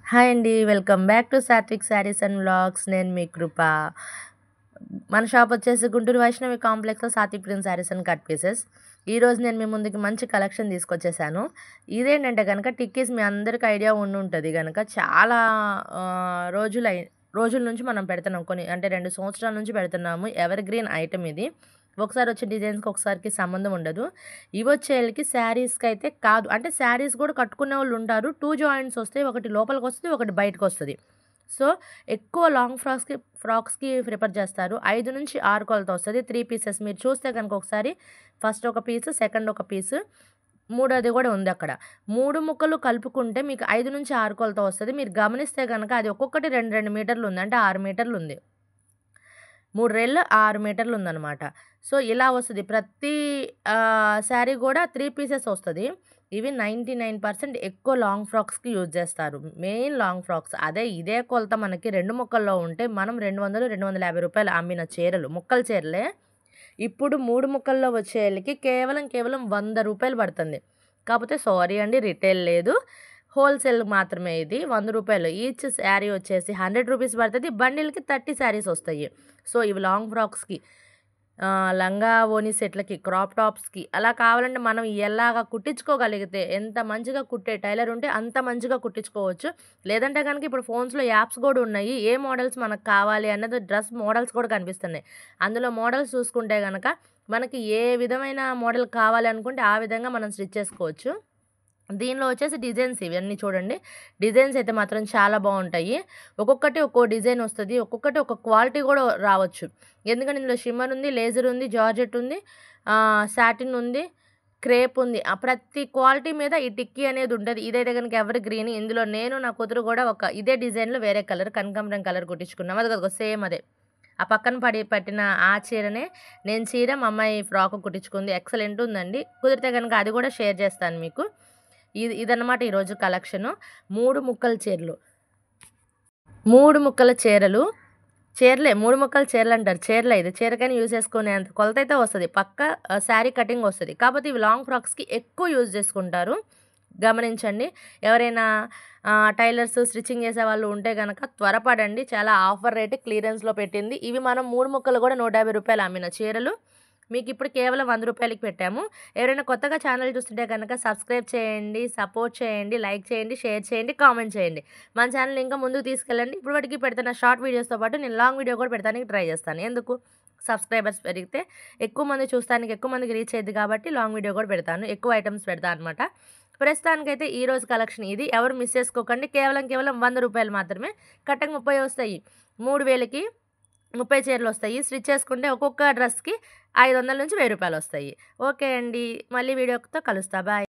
Hi అండి. Welcome back to Satvik sarees and vlogs. నేను మీ కృప. మన షాప్ వచ్చేసి గుంటూరు వైష్ణవి కాంప్లెక్స్‌లో Satvik print sarees and cut pieces. ఈరోజు నేను మీ ముందుకి మంచి కలెక్షన్ తీసుకొచ్చేసాను. ఇదేంటంటే గనక టిక్కీస్ మీ అందరికి ఐడియా ఉండుంటది గనక చాలా రోజుల నుంచి మనం పెడుతున్నాం. కొన్ని అంటే 2 సంవత్సరాల నుంచి పెడుతున్నాము. ఎవర్ గ్రీన్ ఐటెమ్ ఇది. ఒకసారి వచ్చే డిజైన్స్‌కి ఒకసారికి సంబంధం ఉండదు. ఇవొచ్చేళ్ళకి శారీస్‌కైతే కాదు. అంటే శారీస్ కూడా కట్టుకునేవాళ్ళుంటారు. 2 జాయింట్స్ వస్తాయి. ఒకటి లోపలికొస్తది. ఒకటి బయటకొస్తది. సో, ఎక్కువ లాంగ్ ఫ్రాక్స్‌కి ప్రిఫర్ చేస్తారు. 5-6 కొలత వస్తది. 3 పీసెస్ మీరు చూస్తే గనుక ఒకసారి ఫస్ట్ ఒక పీసు, సెకండ్ ఒక పీసు, మూడోది కూడా ఉందక్కడ. 3 ముక్కలు కలుపుకుంటే మీకు 5-6 కొలత వస్తది. మీరు గమనిస్తే గనక అది ఒక్కొక్కటి 2, 2 మీటర్లుంది. అంటే 6 మీటర్లుంది. 3 రెళ్ళు 6 మీటర్లుందనమాట. సో, ఇలా వస్తది. ప్రతి శారీ కూడా 3 పీసెస్ వస్తది. ఇవి 99% ఎక్కువ లాంగ్ ఫ్రాక్స్‌కి యూజ్ చేస్తారు. Main long frocks. ఇదే కొలత మనకి 2 ముక్కల్లో ఉంటే మనం రూ. 200, రూ. 250 అమ్మిన చీరలు, ముక్కల చీరలే ఇప్పుడు 3 ముక్కల్లో వచ్చేళ్ళకి కేవలం రూ. 100 పడుతుంది. కాపోతే సారీ అండి, రిటైల్ లేదు. హోల్‌సేల్ మాత్రమే ఇది. రూ. 100 ఈచ్ శారీ వచ్చేసి రూ. 100 పడతది. బండిల్‌కి 30 శారీస్ వస్తాయి. సో, ఇవి లాంగ్ ఫ్రాక్స్‌కి, లంగా ఓణి సెట్లకి, క్రాప్ టాప్స్‌కి అలా కావాలంటే మనం ఎలాగా కుట్టించుకోగలిగితే ఎంత మంచిగా కుట్టే టైలర్ ఉంటే అంత మంచిగా కుట్టించుకోవచ్చు. లేదంటే గనక ఇప్పుడు ఫోన్స్‌లో యాప్స్ కూడా ఉన్నాయి. ఏ మోడల్స్ మనకు కావాలి అన్నది డ్రెస్ మోడల్స్ కూడా కనిపిస్తున్నాయి. అందులో మోడల్స్ చూసుకుంటే గనక మనకి ఏ విధమైన మోడల్ కావాలి అనుకుంటే ఆ విధంగా మనం స్టిచ్ చేసుకోవచ్చు. దీనిలో వచ్చేసి డిజైన్స్ ఇవన్నీ చూడండి. డిజైన్స్ అయితే మాత్రం చాలా బావుంటాయి. ఒక్కొక్కటి ఒక్కో డిజైన్ వస్తది. ఒక్కొక్కటి ఒక క్వాలిటీ కూడా రావచ్చు. ఎందుకంటే ఇందులో షిమ్మర్ ఉంది, లేజర్ ఉంది, జార్జెట్ ఉంది, సాటిన్ ఉంది, క్రేప్ ఉంది. ప్రతి క్వాలిటీ మీద ఈ టిక్కీ అనేది ఉంటది. ఇదైతే గనుక ఎవర్ గ్రీన్. ఇందులో నేను నా కూతురు కూడా ఇదే డిజైన్‌లో వేరే కలర్ కనకాంబరం కలర్ కుట్టించుకున్నాం. అదిగో సేమ్ అదే. ఆ పక్కన పట్టిన ఆ చీరనే నేను చీర, మా అమ్మాయి ఫ్రాక్ కుట్టించుకుంది. ఎక్సలెంట్ ఉందండి. కుదిరితే గనుక అది కూడా షేర్ చేస్తాను మీకు. ఇదన్నమాట ఈరోజు కలెక్షను. 3 ముక్కల చీరలు. 3 ముక్కల చీరలు. చీరలే 3 ముక్కల చీరలంటారు. చీరలే ఇది. చీరకైనా యూజ్ చేసుకునేంత కొలతైతే వస్తది. పక్కా శారీ కటింగ్ వస్తది. కాపోతే ఇవి లాంగ్ ఫ్రాక్స్‌కి ఎక్కువ యూజ్ చేసుకుంటారు. గమనించండి. ఎవరైనా టైలర్స్, స్టిచ్చింగ్ చేసేవాళ్ళు ఉంటే గనక త్వరపడండి. చాలా ఆఫర్ రేట్ క్లియరెన్స్‌లో పెట్టింది. ఇవి మనం 3 ముక్కలు కూడా రూ. 150 అమ్మిన చీరలు మీకిప్పుడు కేవలం రూ. 100కి పెట్టాము. ఎవరైనా కొత్తగా ఛానల్ చూస్తుంటే గనక సబ్స్క్రైబ్ చేయండి, సపోర్ట్ చేయండి, లైక్ చేయండి, షేర్ చేయండి, కామెంట్ చేయండి. మన ఛానల్‌ని ఇంకా ముందుకు తీసుకెళ్ళండి. ఇప్పటివరకు పెడుతున్న షార్ట్ వీడియోస్‌తో పాటు నేను లాంగ్ వీడియో కూడా పెడతానికి ట్రై చేస్తాను. ఎందుకు? సబ్స్క్రైబర్స్ పెరిగితే ఎక్కువ మంది చూస్తానికి ఎక్కువ మందికి రీచ్ అయ్యిద్ది కాబట్టి లాంగ్ వీడియో కూడా పెడతాను. ఎక్కువ ఐటెమ్స్ పెడతా అనమాట. ప్రస్తుతానికైతే ఈరోజు కలెక్షన్ ఇది. ఎవరు మిస్ చేసుకోకండి. కేవలం రూ. 100 మాత్రమే. కట్టకు 30 వస్తాయి. 3000కి 30 చీరలొస్తాయి. స్టిచ్ చేసుకుంటే ఒక్కొక్క డ్రెస్‌కి 500 నుంచి రూ. 1000 వస్తాయి. ఓకే అండి. మళ్ళీ వీడియోతో కలుస్తా. బాయ్.